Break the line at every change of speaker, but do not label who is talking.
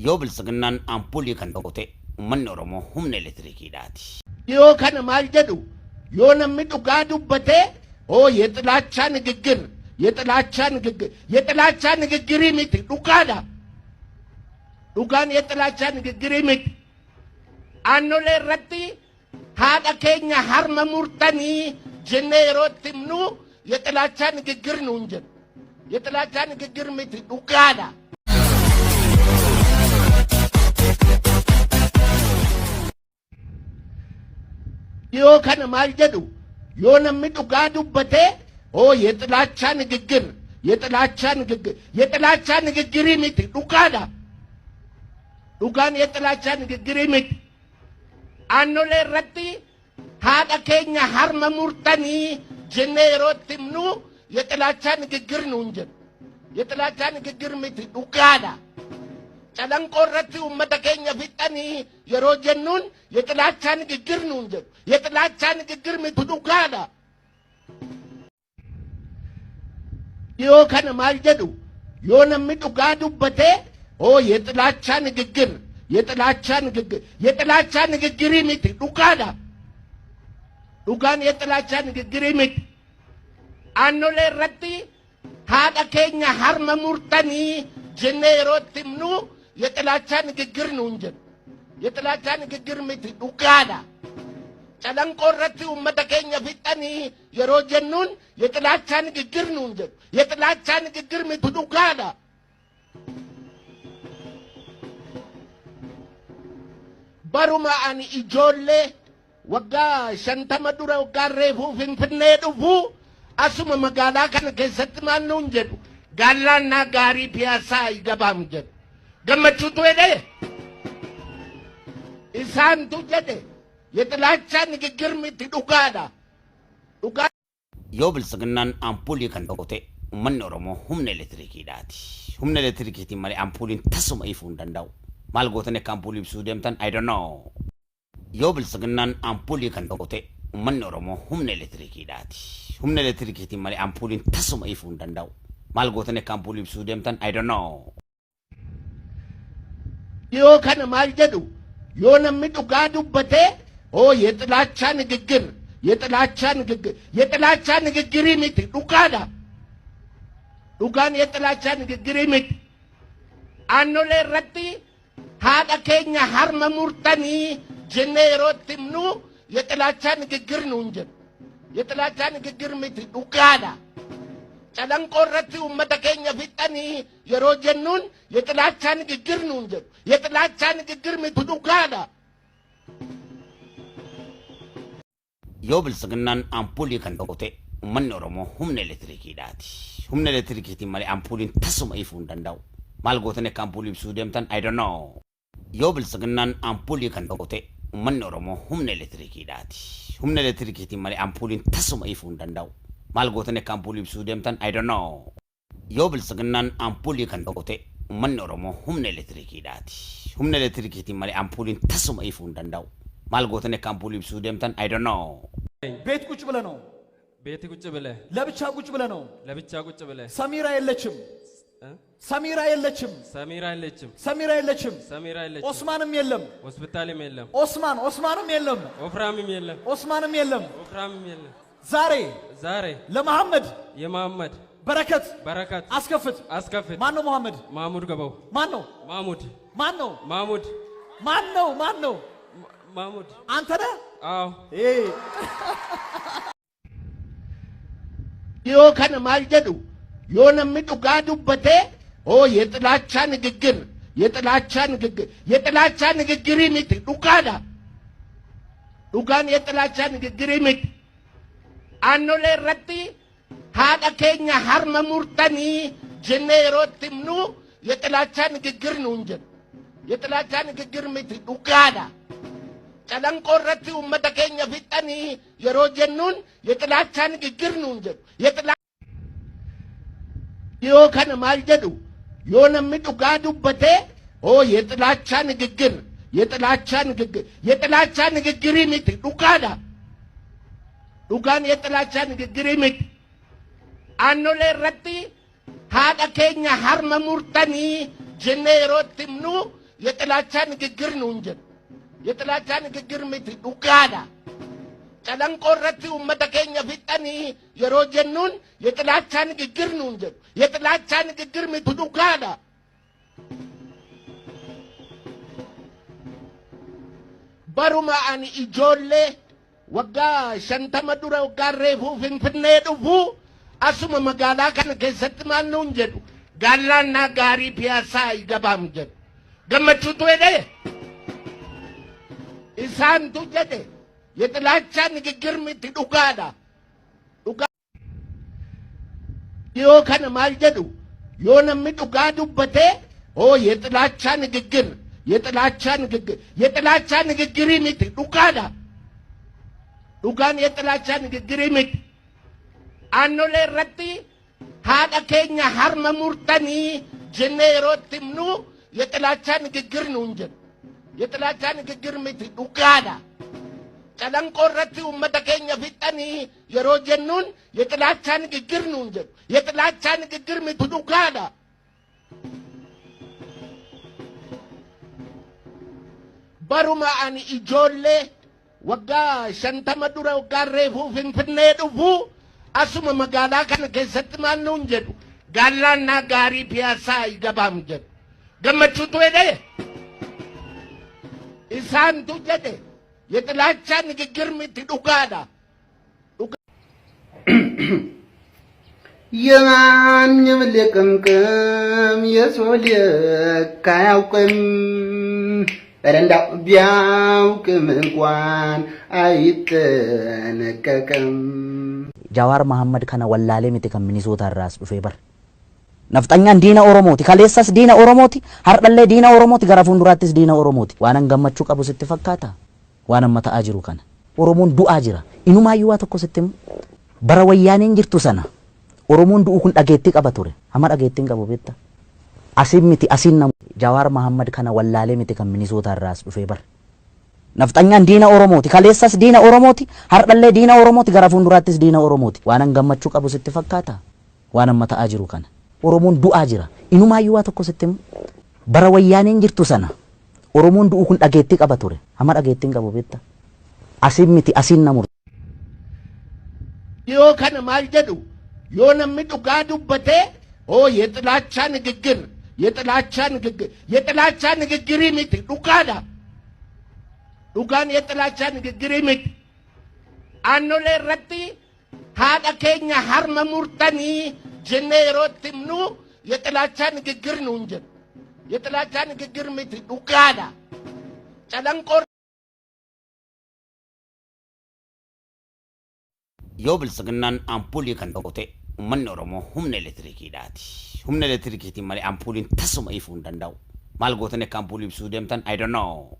yoo bilisiginnaan ampulii kan dhokate uummanni Oromoo humna elektirikiidhaati.
Yoo kana maal jedhu yoo namni dhugaa dubbatee የጥላቻ ንግግር የጥላቻ ንግግር ምት ዱጋዳ ዱጋን የጥላቻ ንግግር ምት አኖሌ ረቲ ሃዳ ኬኛ ሀርመ ሙርተኒ ጀኔሮትምኑ የጥላቻ ንግግር ነው እንጂ የጥላቻ ንግግር ምት ዱጋዳ yoo kana maal jedhu yoo namni dhugaa dubbatee የጥላቻ ንግግር miti dhugaadha dhugaan የጥላቻ ንግግር miti aannolee irratti haadha keenya harma murtanii jennee yerootti himnu የጥላቻ ንግግር ነው እንጂ የጥላቻ ንግግር miti dhugaadha calanqoo irratti ummata keenya fixanii yeroo jennuun የጥላቻ ንግግር ነው እንጂ የጥላቻ ንግግር miti dhugaadha yoo kana maal jedhu yoo namni dhugaa dubbatee የጥላቻ ንግግር miti dhugaadha dhugaan የጥላቻ ንግግር miti aannolee irratti haadha keenya harma murtanii jennee yerootti himnu የጥላቻ ንግግር ነው እንጂ የጥላቻ ንግግር miti dhugaadha calanqoo irratti ummata keenya fixanii yeroo jennuun የጥላቻ ንግግር ነው እንጂ የጥላቻ ንግግር miti dhugaadha baruma ani ijoollee waggaa 50 dura waggaa reefuu finfinnee dhufu asuma magaalaa kana keessatti maal nuun jedhu gaalaannaa gaarii piyaasaa igabaam jedhu gammachuutu jedhe isaantu jedhe የጥላቻ ንግግር miti dhugaadha dhugaa
yoo bilisiginnaan ampulii kan dhokate uummanni Oromoo humna elektirikiidhaati. Humna elektirikiitiin malee ampuliin tasuma ifuu hin danda'u. Maal gootan akka ampulii ibsuu deemtan I don't know. Yoo bilisiginnaan ampulii kan dhokate uummanni Oromoo humna elektirikiidhaati. Humna elektirikiitiin malee ampuliin tasuma ifuu hin danda'u. Maal gootan akka ampulii ibsuu deemtan I don't know.
yoo kana maal jedhu yoo namni dhugaa dubbatee የጥላቻ ንግግር miti dhugaadha dhugaan የጥላቻ ንግግር miti aannolee irratti haadha keenya harma murtanii jennee yerootti himnu የጥላቻ ንግግር ነው እንጂ የጥላቻ ንግግር miti dhugaadha calanqoo irratti ummata keenya fixanii yeroo jennuun የጥላቻ ንግግር ነው እንጂ የጥላቻ ንግግር miti dhugaadha
yoo bilisiginnaan ampulii kan dhokate uummanni Oromoo humna elektirikiidhaati. Humna elektirikiitiin malee ampuliin tasuma ifuu hin danda'u. Maal gootan akka ampulii ibsuu deemtan I don't know. Yoo bilisiginnaan ampulii kan dhokate uummanni Oromoo humna elektirikiidhaati. Humna elektirikiitiin malee ampuliin tasuma ifuu hin danda'u. Maal gootan akka ampulii ibsuu deemtan I don't know. Yoo bilisiginnaan ampulii kan dhokate uummanni Oromoo humna elektirikiidhaati. Humna elektirikiitiin malee ampuliin tasuma ifuu hin danda'u. ማል ጎተነ ካምፑል ይብሱ ደምተን አይ ዶንት ኖ
ቤት ቁጭ ብለ ነው
ቤት ቁጭ ብለ
ለብቻ ቁጭ ብለ ነው
ለብቻ ቁጭ ብለ
ሰሚራ የለችም ኦስማንም የለም
ሆስፒታልም የለም
ኦስማንም የለም
ኦፍራምም የለም
ዛሬ ለመሐመድ
የመሐመድ
በረከት አስከፍት ማን ነው መሐመድ
ማሙድ ገባው
ማን ነው
ማሙድ
አንተ ነህ?
አዎ
yoo kana maal jedhu yoo namni dhugaa dubbatee የጥላቻ ንግግር miti dhugaadha dhugaan የጥላቻ ንግግር miti aannolee irratti haadha keenya harma murtanii jennee yerootti himnu የጥላቻ ንግግር ነው እንጂ የጥላቻ ንግግር miti dhugaadha calanqoo irratti ummata keenya fixanii yeroo jennuun የጥላቻ ንግግር ነው እንጂ yoo kana maal jedhu yoo namni dhugaa dubbatee የጥላቻ ንግግር miti dhugaadha dhugaan የጥላቻ ንግግር miti aannolee irratti haadha keenya harma murtanii jennee yerootti himnu የጥላቻ ንግግር ነው እንጂ የጥላቻ ንግግር ምት ዱጋዳ ጨለንቆረቲ ኡመተ ኬኛ ፊጠኒ የሮ ጀኑን የጥላቻ ንግግር ነው እንጂ የጥላቻ ንግግር ምት ዱጋዳ በሩማ አኒ ኢጆሌ ወጋ ሸንተመ ዱረ ወጋ ሬፉ ፍንፍኔ ዱፉ አሱመ መጋላ ከነ ከሰት ማን ነው እንጂ ጋላና ጋሪ ፒያሳ ይገባም ጀ ገመቹቱ ሄደ ኢሳንቱ ጀደ የጥላቻ ንግግር ምት ዱጋዳ ዱጋ ዮ ከነ ማልጀዱ ዮ ነም ዱጋዱ በቴ ኦ የጥላቻ ንግግር የጥላቻ ንግግር ምት ዱጋዳ ዱጋን የጥላቻ ንግግር ምት አኖሌ ረቲ ሃዳ ኬኛ ሀርመ ሙርተኒ ጀኔሮትምኑ የጥላቻ ንግግር ነው እንጂ የጥላቻ ንግግር ምት ዱጋዳ ጨለንቆረቲ ኡመተ ኬኛ ፊጠኒ የሮ ጀኑን የጥላቻ ንግግር ነው እንጂ የጥላቻ ንግግር ምት ዱጋዳ በሩማ አኒ ኢጆሌ ወጋ ሸንተመ ዱረ ወጋ ሬፉ ፍንፍኔ ዱፉ አሱመ መጋላ ከነ ከሰት ማን ነው እንጂ ጋላና ጋሪ ፒያሳ ይገባም ጀ ገመቹቱ ሄደ ኢሳንቱ ጀደ የጥላቻ ንግግር ምት ዱጋዳ
የማንም ልቅምቅም የሶል ካያውቅም ረንዳው ቢያውቅም እንኳን አይጠነቀቅም
ጃዋር መሐመድ ከነ ወላሌ ምት ከሚኒሶታ ራስ ዱፌ በር ነፍጠኛን ዲና ኦሮሞቲ ከሌሳስ ዲና ኦሮሞቲ ሀርደለ ዲና ኦሮሞቲ ገራፉን ዱራትስ ዲና ኦሮሞቲ ዋናን ገመቹ ቀቡ ስትፈካታ ዋናን መታ አጅሩ ከነ ኦሮሞን ዱአ ጅራ ኢኑማ ይዋ ተኮ ስትም በረወያኔን ጅርቱ ሰና ኦሮሞን ዱኡ ኩን ዳጌቲ ቀበቱረ አማ ዳጌቲን ቀቡ ቤታ አሲምቲ አሲና ጃዋር መሐመድ ከነ ወላሌ ምት ከሚኒሶታ ራስ ዱፌ በር ነፍጠኛን ዲና ኦሮሞቲ ከሌሳስ ዲና ኦሮሞቲ ሀርደለ ዲና ኦሮሞቲ ገራፉን ዱራትስ ዲና ኦሮሞቲ ዋናን ገመቹ ቀቡ ስትፈካታ ዋናን መታ አጅሩ ከነ ኦሮሞን ዱአ ጅራ ኢኑማ ይዋ ተኮ ስትም በረወያኔን ጅርቱ ሰና ኦሮሞን ዱኡ ኩን ዳጌቲ ቀበቱረ አማ ዳጌቲን ቀቡ ቤታ አሲምቲ አሲና ሙር
ዮ ከነ ማልጀዱ ዮ ነም ዱጋዱ በቴ ኦ የጥላቻ ንግግር ምት ዱጋዳ ዱጋን የጥላቻ ንግግር ምት አኖሌ ረቲ ሃዳ ኬኛ ሀርመ ሙርተኒ ጀኔሮትምኑ የጥላቻ ንግግር ነው እንጂ የጥላቻ ንግግር ምት ዱጋዳ ጨለንቆር
yoo bilisiginnaan ampuulii kan ta'ute uummanni Oromoo humna elektirikiidhaati. Humna elektirikiitiin malee ampuuliin tasuma ifuu hin danda'u. Maal gootanii akka ampuulii ibsuu deemtan I don't know.